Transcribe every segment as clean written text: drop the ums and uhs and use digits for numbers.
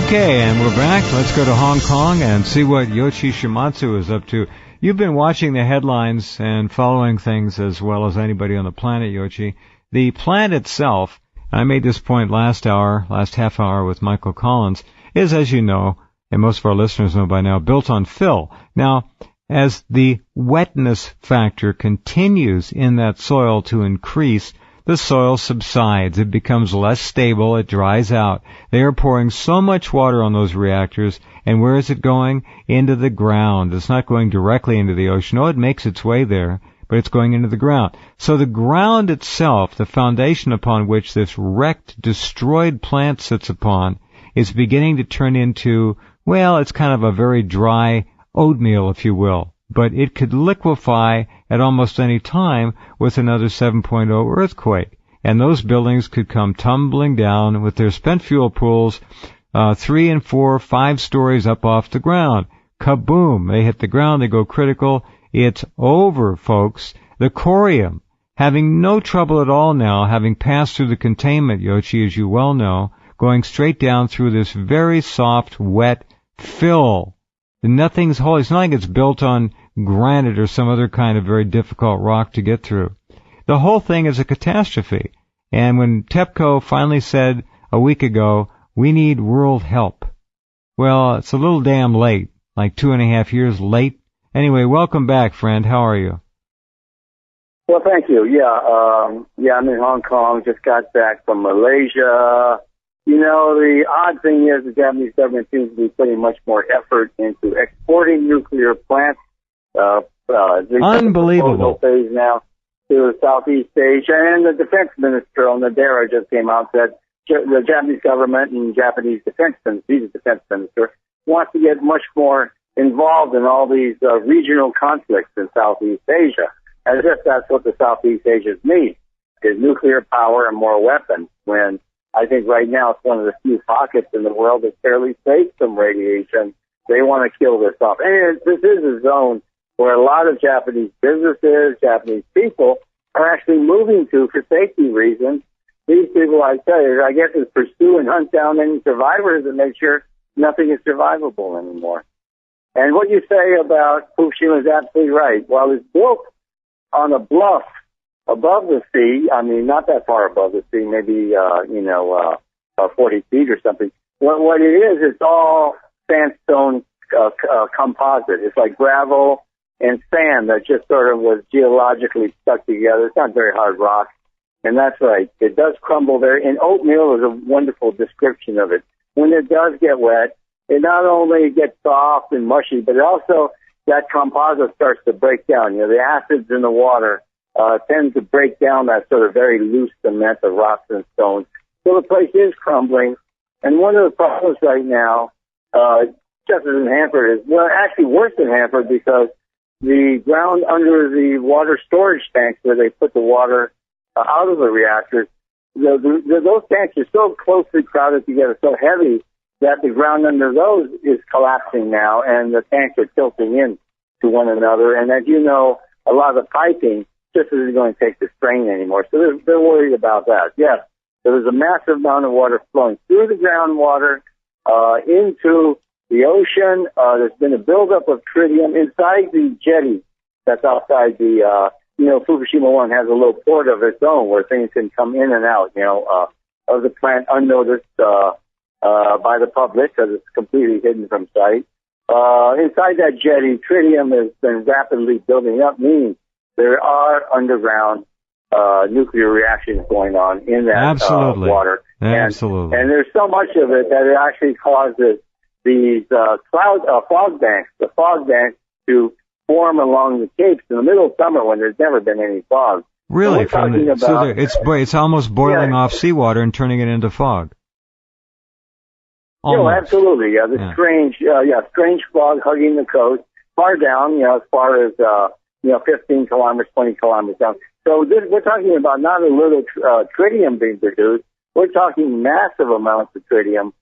Okay, and we're back. Let's go to Hong Kong and see what Yoichi Shimatsu is up to. You've been watching the headlines and following things as well as anybody on the planet, Yoichi. The plant itself, I made this point last half hour with Michael Collins, is, as you know, and most of our listeners know by now, built on fill. Now, as the wetness factor continues in that soil to increase, the soil subsides. It becomes less stable. It dries out. They are pouring so much water on those reactors, and where is it going? Into the ground. It's not going directly into the ocean. Oh, it makes its way there, but it's going into the ground. So the ground itself, the foundation upon which this wrecked, destroyed plant sits upon, is beginning to turn into, well, it's kind of a very dry oatmeal, if you will. But it could liquefy at almost any time with another 7.0 earthquake. And those buildings could come tumbling down with their spent fuel pools 3 and 4, 5 stories up off the ground. Kaboom! They hit the ground, they go critical. It's over, folks. The corium, having no trouble at all now, having passed through the containment, Yoichi, as you well know, going straight down through this very soft, wet fill. Nothing's whole. It's not like it's built on granite or some other kind of very difficult rock to get through. The whole thing is a catastrophe. And when TEPCO finally said a week ago, we need world help, well, it's a little damn late, like 2.5 years late. Anyway, welcome back, friend. How are you? Well, thank you. Yeah, I'm in Hong Kong. Just got back from Malaysia. You know, the odd thing is the Japanese government seems to be putting much more effort into exporting nuclear plants. Unbelievable. Phase now to Southeast Asia, and the defense minister on Nadera just came out and said the Japanese government and Japanese defense minister wants to get much more involved in all these regional conflicts in Southeast Asia, as if that's what the Southeast Asians need, is nuclear power and more weapons, when I think right now it's one of the few pockets in the world that's fairly safe from radiation. They want to kill this off. And this is a zone where a lot of Japanese businesses, Japanese people are actually moving to for safety reasons. These people, I tell you, I guess, is pursue and hunt down any survivors and make sure nothing is survivable anymore. And what you say about Fukushima is absolutely right. While it's built on a bluff above the sea, I mean, not that far above the sea, maybe, 40 feet or something. What it is, it's all sandstone composite. It's like gravel and sand that just sort of was geologically stuck together. It's not very hard rock. And that's right. It does crumble there. And oatmeal is a wonderful description of it. When it does get wet, it not only gets soft and mushy, but it also, that composite starts to break down. You know, the acids in the water tend to break down that sort of very loose cement of rocks and stones. So the place is crumbling. And one of the problems right now, just as in Hanford, is, well, actually worse than Hanford, because the ground under the water storage tanks where they put the water out of the reactors, those tanks are so closely crowded together, so heavy, that the ground under those is collapsing now, and the tanks are tilting in to one another. And as you know, a lot of the piping just isn't going to take the strain anymore. So they're worried about that. Yes, there was a massive amount of water flowing through the groundwater into the ocean. There's been a buildup of tritium inside the jetty that's outside the, Fukushima 1 has a little port of its own where things can come in and out, of the plant unnoticed by the public because it's completely hidden from sight. Inside that jetty, tritium has been rapidly building up, meaning there are underground nuclear reactions going on in that water. Absolutely. And there's so much of it that it actually causes these fog banks to form along the capes in the middle of summer when there's never been any fog. Really? It's almost boiling off seawater and turning it into fog. Almost. Absolutely. Strange fog hugging the coast, far down, as far as 15 kilometers, 20 kilometers down. So we're talking about not a little tritium being produced. We're talking massive amounts of tritium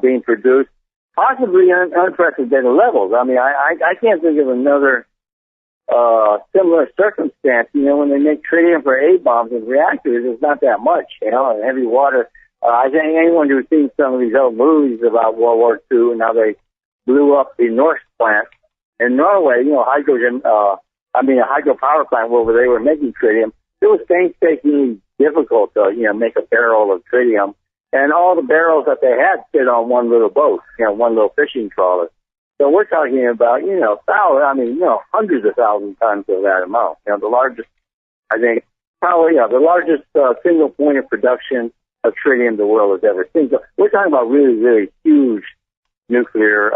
being produced, possibly at unprecedented levels. I mean, I can't think of another similar circumstance. When they make tritium for A bombs in reactors, it's not that much, and heavy water I think anyone who's seen some of these old movies about World War II and how they blew up the Norse plant in Norway, a hydropower plant where they were making tritium, it was painstakingly difficult to, make a barrel of tritium. And all the barrels that they had fit on one little boat, one little fishing trawler. So we're talking about, hundreds of thousands of tons of that amount. The largest, I think, the largest single point of production of tritium the world has ever seen. So we're talking about really, really huge nuclear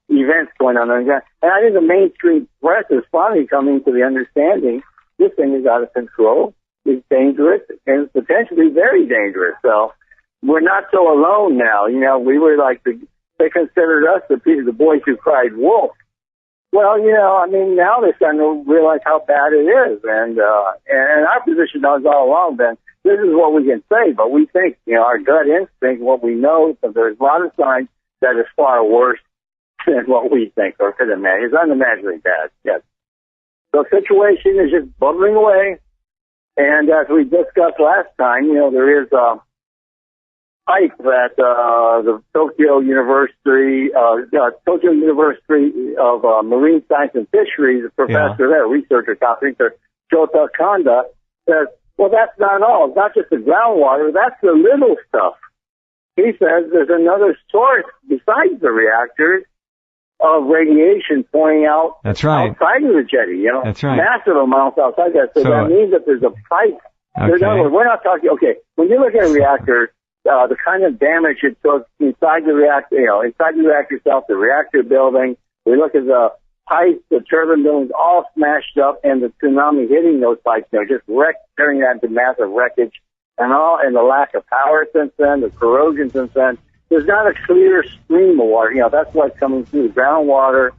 events going on. And I think the mainstream press is finally coming to the understanding this thing is out of control, it's dangerous, and it's potentially very dangerous. So we're not so alone now. We were like they considered us the boys who cried wolf. Well, now they're starting to realize how bad it is. And our position has all along been, this is what we can say, but we think, our gut instinct, what we know, so there's a lot of signs that is far worse than what we think or could imagine. It's unimaginably bad, yes. The situation is just bubbling away. And as we discussed last time, there is a pipe that the Tokyo University of Marine Science and Fisheries, a professor there, researcher, top researcher, Jota Kanda, says, well, that's not all. It's not just the groundwater. That's the little stuff. He says there's another source besides the reactors of radiation pointing out outside of the jetty, That's right. Massive amounts outside that. So that means that there's a pipe. Okay. In other words, we're not talking, when you look at a reactor, the kind of damage it took inside the reactor, inside the reactor itself, the reactor building, we look at the pipes, the turbine buildings all smashed up, and the tsunami hitting those pipes, just turning that into massive wreckage, and the lack of power since then, the corrosion since then. There's not a clear stream of water. That's what's coming through the groundwater,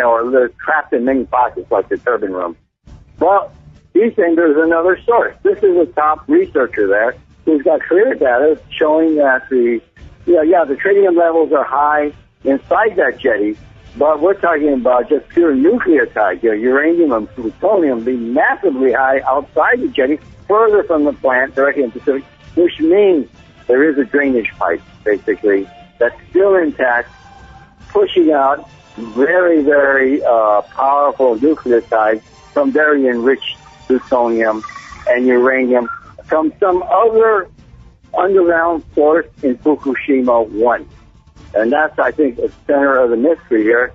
or they're trapped in many pockets like the turbine room. Well, he's saying there's another source. This is a top researcher there who's got clear data showing that the tritium levels are high inside that jetty, but we're talking about just pure nucleotide, uranium and plutonium being massively high outside the jetty, further from the plant, directly in the Pacific, which means there is a drainage pipe, basically, that's still intact, pushing out very, very powerful nucleotides from very enriched plutonium and uranium from some other underground source in Fukushima 1. And that's, I think, the center of the mystery here.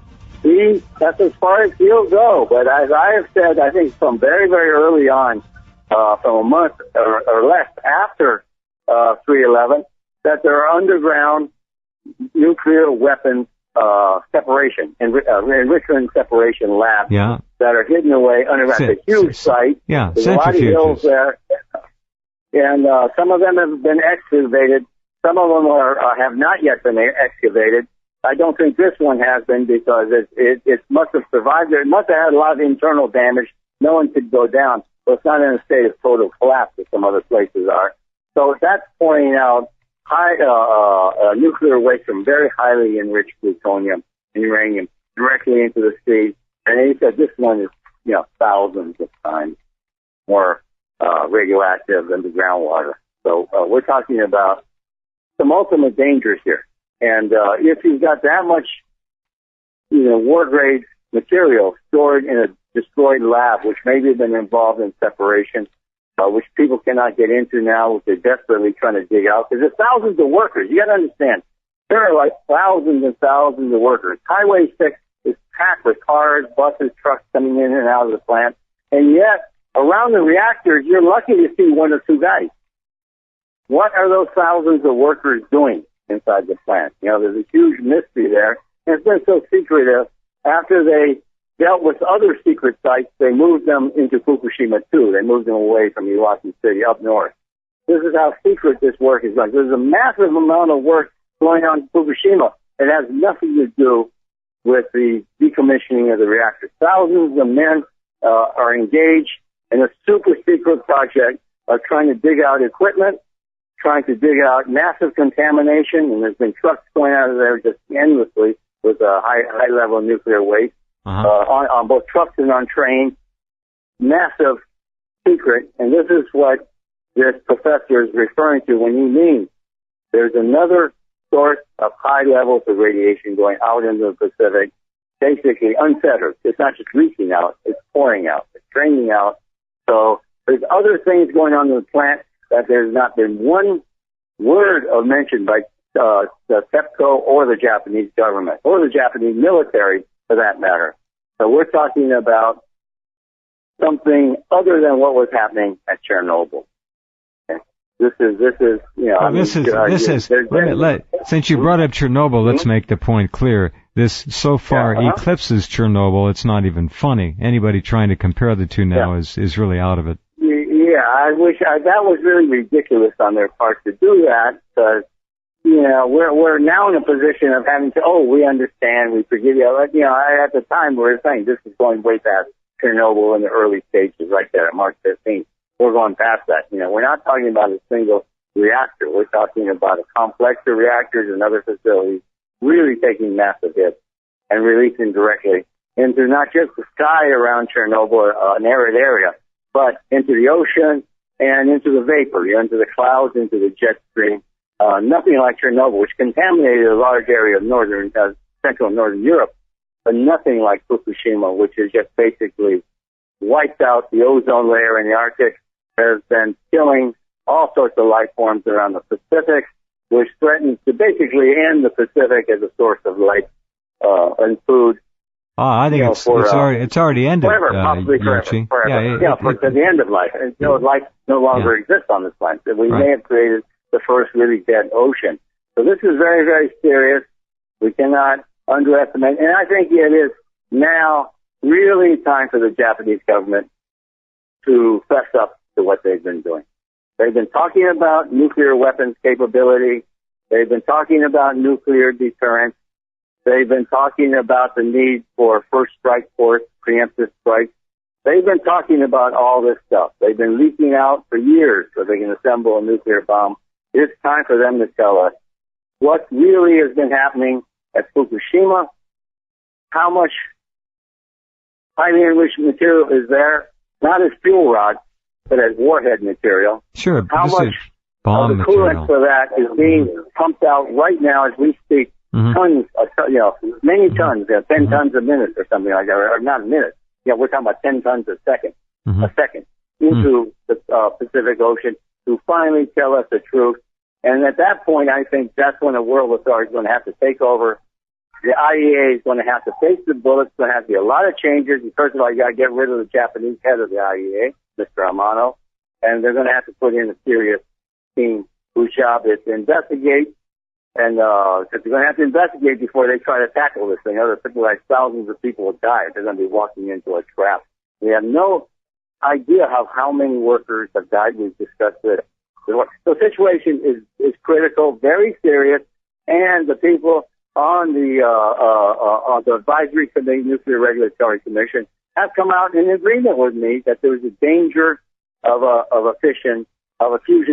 That's as far as he'll go. But as I have said, I think from very, very early on, from a month or less after 3/11, that there are underground nuclear weapons separation, enrichment separation labs that are hidden away underground. It's a huge site. There's a lot of hills there. And some of them have been excavated. Some of them have not yet been excavated. I don't think this one has been because it must have survived. It must have had a lot of internal damage. No one could go down. So it's not in a state of total collapse as some other places are. So that's pointing out high nuclear waste from very highly enriched plutonium and uranium directly into the sea. And he said this one is, thousands of times more radioactive than the groundwater. So we're talking about some ultimate dangers here. And if you've got that much, war-grade material stored in a destroyed lab, which maybe have been involved in separation, which people cannot get into now, which they're desperately trying to dig out, because there's thousands of workers. You got to understand, there are like thousands and thousands of workers. Highway 6 is packed with cars, buses, trucks coming in and out of the plant, and yet around the reactors, you're lucky to see one or two guys. What are those thousands of workers doing inside the plant? There's a huge mystery there, and it's been so secretive. After they dealt with other secret sites, they moved them into Fukushima 2. They moved them away from Iwaki City up north. This is how secret this work is done. There's a massive amount of work going on in Fukushima. It has nothing to do with the decommissioning of the reactor. Thousands of men are engaged in a super secret project of trying to dig out equipment, trying to dig out massive contamination, and there's been trucks going out of there just endlessly with high level nuclear waste. On both trucks and on trains. Massive secret, and this is what this professor is referring to when he means there's another source of high levels of radiation going out into the Pacific, basically unfettered. It's not just leaking out, it's pouring out, it's draining out. So there's other things going on in the plant that there's not been one word of mention by the TEPCO or the Japanese government or the Japanese military for that matter. So we're talking about something other than what was happening at Chernobyl. Okay. This is since you brought up Chernobyl, let's make the point clear. This so far eclipses Chernobyl. It's not even funny. Anybody trying to compare the two now is really out of it. Yeah, I wish that was really ridiculous on their part to do that, because we're now in a position of having to, we understand, we forgive you. At the time we were saying this is going way past Chernobyl in the early stages, right there at March 15th. We're going past that. We're not talking about a single reactor. We're talking about a complex of reactors and other facilities really taking massive hits and releasing directly into not just the sky around Chernobyl, an arid area, but into the ocean and into the vapor, into the clouds, into the jet stream. Nothing like Chernobyl, which contaminated a large area of central and northern Europe, but nothing like Fukushima, which has just basically wiped out the ozone layer in the Arctic, has been killing all sorts of life forms around the Pacific, which threatens to basically end the Pacific as a source of life and food. I think it's already ended. Possibly forever. To the end of life. Until life no longer exists on this planet. We may have created the first really dead ocean. So this is very, very serious. We cannot underestimate. And I think it is now really time for the Japanese government to fess up to what they've been doing. They've been talking about nuclear weapons capability. They've been talking about nuclear deterrence. They've been talking about the need for first strike force, preemptive strikes. They've been talking about all this stuff. They've been leaking out for years so they can assemble a nuclear bomb. It's time for them to tell us what really has been happening at Fukushima, how much highly enriched material is there, not as fuel rods, but as warhead material. Sure. How much bomb of the material coolant for that is being pumped out right now as we speak. Tons, many tons, 10 tons a minute or something like that, or not a minute. We're talking about 10 tons a second, into the Pacific Ocean to finally tell us the truth. And at that point, I think that's when the world authority is going to have to take over. The IEA is going to have to face the bullets. There's going to have to be a lot of changes. First of all, you got to get rid of the Japanese head of the IEA, Mr. Amano, and they're going to have to put in a serious team whose job is to investigate. And because they're going to have to investigate before they try to tackle this thing. Otherwise, thousands of people will die. They're going to be walking into a trap. We have no idea how many workers have died. We've discussed this. So the situation is critical, very serious, and the people on the advisory committee, Nuclear Regulatory Commission, have come out in agreement with me that there's a danger of a fusion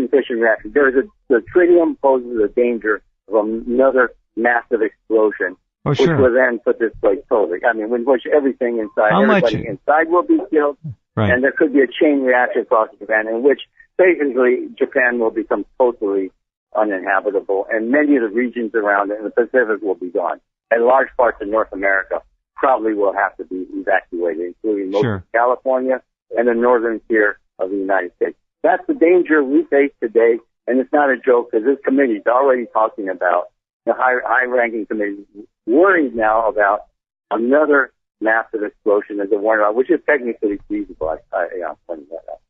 fission reaction. The tritium poses a danger of another massive explosion, which will then put this place totally. In which everything inside, everybody inside will be killed, and there could be a chain reaction across Japan, in which basically Japan will become totally uninhabitable, and many of the regions around it in the Pacific will be gone. And large parts of North America probably will have to be evacuated, including most of California and the northern tier of the United States. That's the danger we face today. And it's not a joke, because this committee is already talking about, the high-ranking committee, worried now about another massive explosion as a warning, which is technically feasible. I'm pointing that out.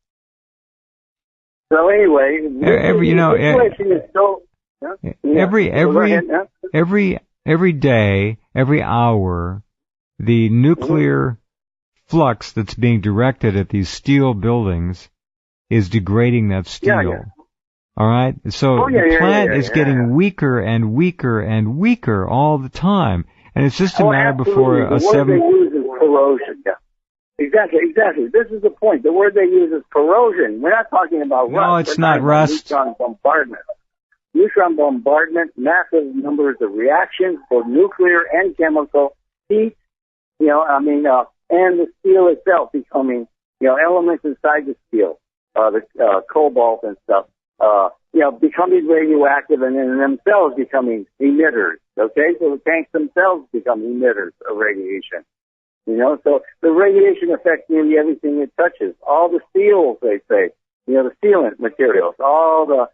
So anyway, the situation is so... Every day, every hour, the nuclear flux that's being directed at these steel buildings is degrading that steel. All right? So the plant is getting weaker and weaker and weaker all the time. And it's just a matter before a The word they use is corrosion. Yeah. Exactly. This is the point. The word they use is corrosion. We're not talking about rust. No, it's not rust. Neutron bombardment. Neutron bombardment, massive numbers of reactions, both nuclear and chemical, heat, and the steel itself becoming, elements inside the steel. cobalt and stuff, becoming radioactive and in themselves becoming emitters. Okay, so the tanks themselves become emitters of radiation. So the radiation affects nearly everything it touches. All the seals, they say, the sealant materials, all the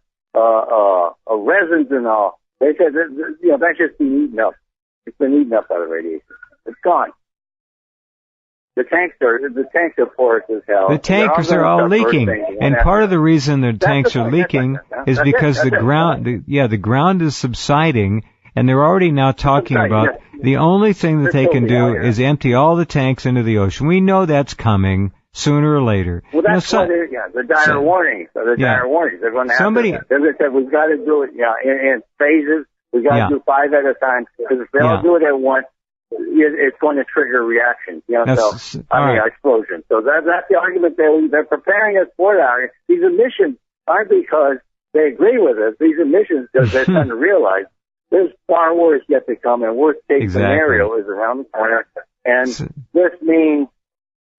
resins and all. They said that's just been eaten up. It's been eaten up by the radiation. It's gone. The tanks are porous as hell. The tankers are all leaking, and part of the reason the tanks are leaking is because the ground is subsiding, and they're already now talking about the only thing that they can do is empty all the tanks into the ocean. We know that's coming sooner or later. Well, that's why the dire warnings. Dire warnings. They're going to have to. They said we've got to do it in phases. We've got to do 5 at a time, because if they all do it at once, it's going to trigger reactions, explosion. So that's the argument they're preparing us for that. These emissions aren't because they agree with us. These emissions, because they're trying to realize there's far worse yet to come, and worst case scenario is around the corner. And this means,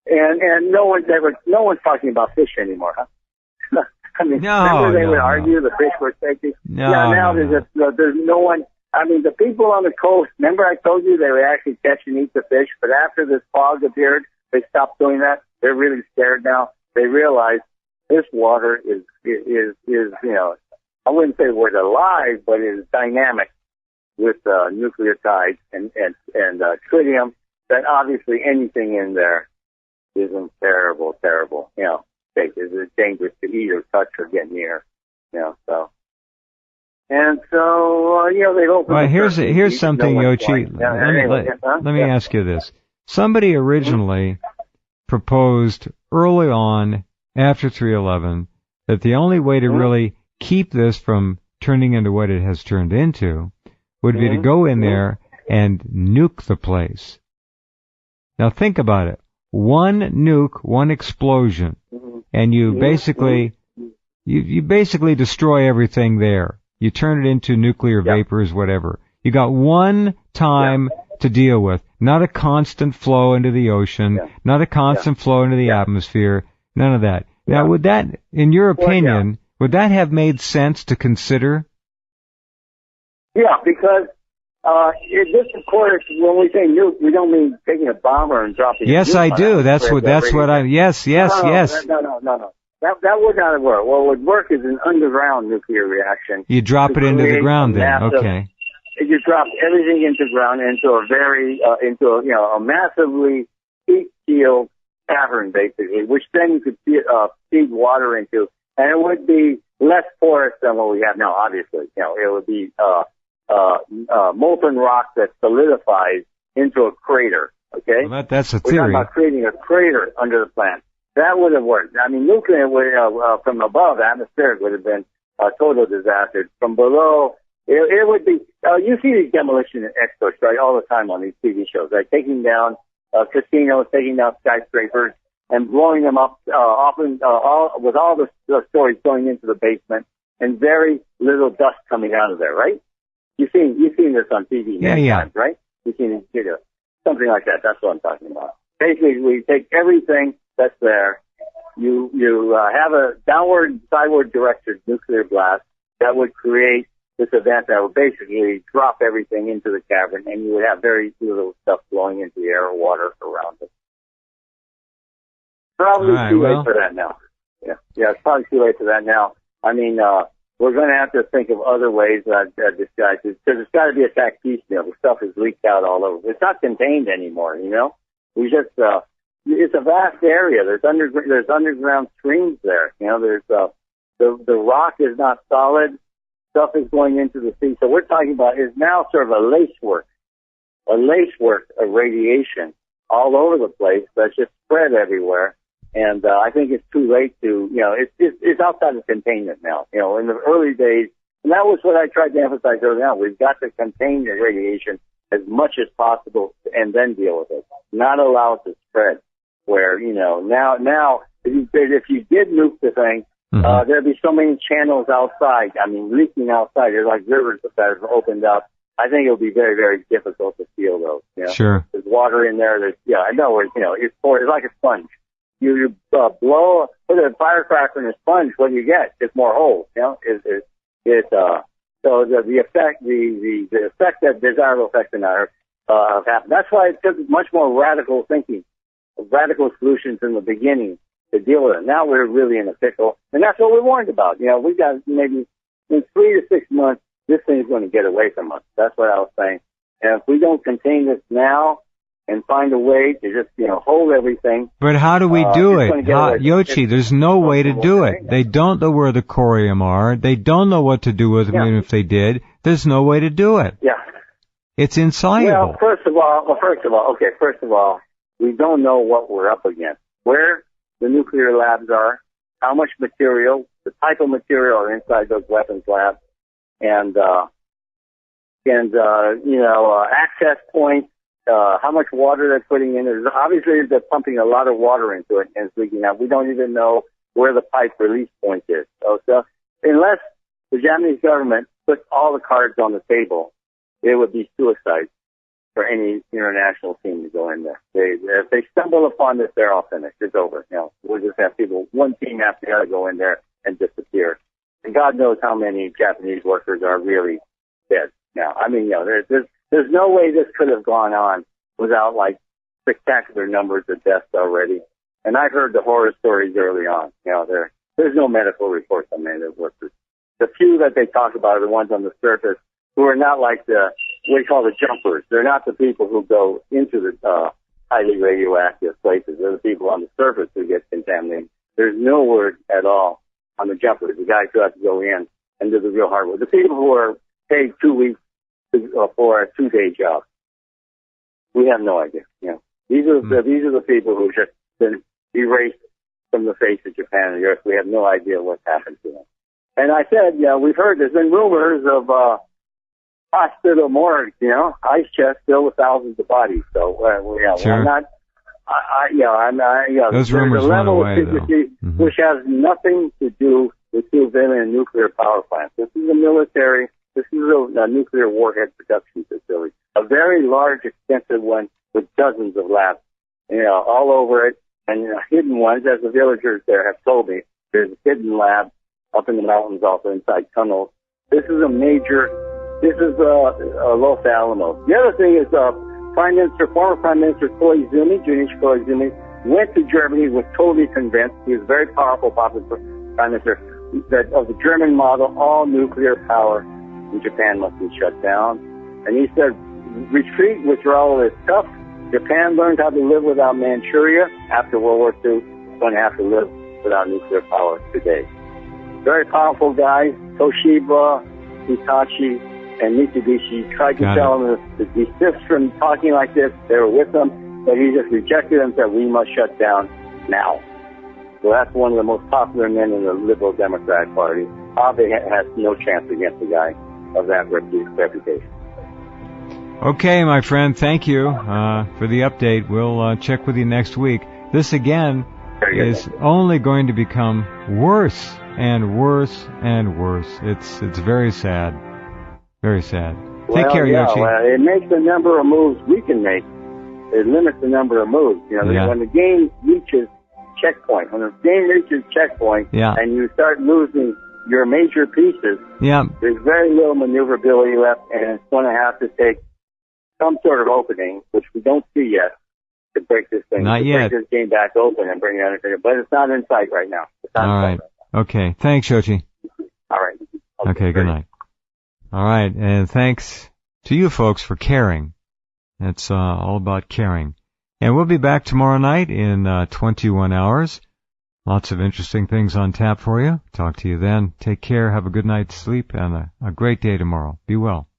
and no one's talking about fish anymore, huh? I mean, remember they would argue the fish were safety? There's no one. I mean, the people on the coast, remember I told you they would actually catch and eat the fish, but after this fog appeared, they stopped doing that. They're really scared now. They realize this water is I wouldn't say the word alive, but it is dynamic with nucleotides and tritium, that obviously anything in there isn't terrible, state. It's dangerous to eat or touch or get near, so. And so, they've opened. Well, here's something, Yoshi. Let me ask you this. Somebody originally proposed early on, after 3/11, that the only way to really keep this from turning into what it has turned into would be to go in there and nuke the place. Now think about it. One nuke, one explosion, and you basically destroy everything there. You turn it into nuclear vapors, whatever. You got one time to deal with, not a constant flow into the ocean, not a constant flow into the atmosphere, none of that. Now, would that, in your opinion, would that have made sense to consider? Yeah, because this, of course, when we say nuke, we don't mean taking a bomber and dropping. Yes, I do. That's what I. Yes. No. That would not work. What would work is an underground nuclear reaction. You drop it into the ground then, okay. You drop everything into the ground, into a massively heat-sealed cavern, basically, which then you could feed water into, and it would be less porous than what we have now, obviously. It would be molten rock that solidifies into a crater, okay? Well, that's a theory. We're talking about creating a crater under the plant. That would have worked. I mean, nuclear from above, atmospheric, would have been a total disaster. From below, it would be. You see these demolition experts, right, all the time on these TV shows, right? Taking down casinos, taking down skyscrapers, and blowing them up. Often, with all the stories going into the basement, and very little dust coming out of there, right? You've seen this on TV many times, right? You've seen something like that. That's what I'm talking about. Basically, we take everything that's there. You have a sideward directed nuclear blast that would create this event that would basically drop everything into the cavern, and you would have very little stuff flowing into the air or water around it. Probably too late for that now. Yeah, it's probably too late for that now. I mean, we're going to have to think of other ways that disguise it, because it's got to be attacked piecemeal. The stuff is leaked out all over. It's not contained anymore, We just, it's a vast area. There's underground streams there. There's, the rock is not solid. Stuff is going into the sea. So we're talking about is now sort of a lacework of radiation all over the place that's just spread everywhere. And I think it's too late to, it's outside of containment now. In the early days, and that was what I tried to emphasize early on. We've got to contain the radiation as much as possible and then deal with it, not allow it to spread. Where, now if you did nuke the thing, there'd be so many channels outside. I mean, leaking outside. There's like rivers that have opened up. I think it'll be very, very difficult to seal those. Sure. There's water in there. In other words, it's like a sponge. put a firecracker in a sponge, what do you get? Just more holes, you know? So the effect, the effect that desirable effects in our, have happened. That's why it took much more radical thinking, radical solutions in the beginning to deal with it. Now we're really in a pickle, and that's what we're warned about. You know, we got maybe in 3 to 6 months, this thing's going to get away from us. That's what I was saying. And if we don't contain this now and find a way to just, you know, hold everything. But how do we do it? Yoshi, there's no way to do it. They don't know where the corium are. They don't know what to do with them, even if they did. There's no way to do it. Yeah. It's insoluble. Well, first of all, we don't know what we're up against. Where the nuclear labs are, how much material, the type of material are inside those weapons labs, and access points, how much water they're putting in. Obviously, they're pumping a lot of water into it and it's leaking out. We don't even know where the pipe release point is. So unless the Japanese government puts all the cards on the table, it would be suicide for any international team to go in there. If they stumble upon this, they're all finished. It's over. You know, we'll just have people, one team after the other, go in there and disappear. And God knows how many Japanese workers are really dead now. I mean, you know, there's no way this could have gone on without like spectacular numbers of deaths already. And I've heard the horror stories early on. You know, there's no medical reports on many of those workers. The few that they talk about are the ones on the surface who are not like what we call the jumpers. They're not the people who go into the highly radioactive places. They're the people on the surface who get contaminated. There's no word at all on the jumpers, the guys who have to go in and do the real hard work. The people who are paid 2 weeks for a 2-day job. We have no idea. You know, these are the people who just been erased from the face of Japan and the earth. We have no idea what's happened to them. And I said, we've heard there's been rumors of hospital morgues, you know, ice chests filled with thousands of bodies. So, sure. I'm not. Those rumors went away, though. Which has nothing to do with civilian and nuclear power plants. This is a military. This is a nuclear warhead production facility, a very large, extensive one with dozens of labs, you know, all over it, and hidden ones, as the villagers there have told me. There's hidden labs up in the mountains, also inside tunnels. This is Los Alamos. The other thing is, former Prime Minister Junichi Koizumi, went to Germany, was totally convinced. He was a very powerful, popular Prime Minister, that of the German model, all nuclear power in Japan must be shut down. And he said, withdrawal is tough. Japan learned how to live without Manchuria after World War II. It's going to have to live without nuclear power today. Very powerful guys, Toshiba, Hitachi, and Mitsubishi tried to tell him to desist from talking like this. They were with him, but he just rejected them and said, we must shut down now. So that's one of the most popular men in the Liberal Democratic Party. Abe has no chance against a guy of that reputation. Okay, my friend, thank you for the update. We'll check with you next week. This, again, is only going to become worse and worse and worse. It's very sad. Very sad. Take care, Yoshi. Well, it makes the number of moves we can make. It limits the number of moves. You know, when the game reaches checkpoint, and you start losing your major pieces, there's very little maneuverability left, and it's going to have to take some sort of opening, which we don't see yet, to break this thing. Not yet. Break this game back open and bring it under. But it's not in sight right now. All right. Okay. Thanks, Yoshi. All right. Okay, good night. All right, and thanks to you folks for caring. It's all about caring. And we'll be back tomorrow night in 21 hours. Lots of interesting things on tap for you. Talk to you then. Take care. Have a good night's sleep and a great day tomorrow. Be well.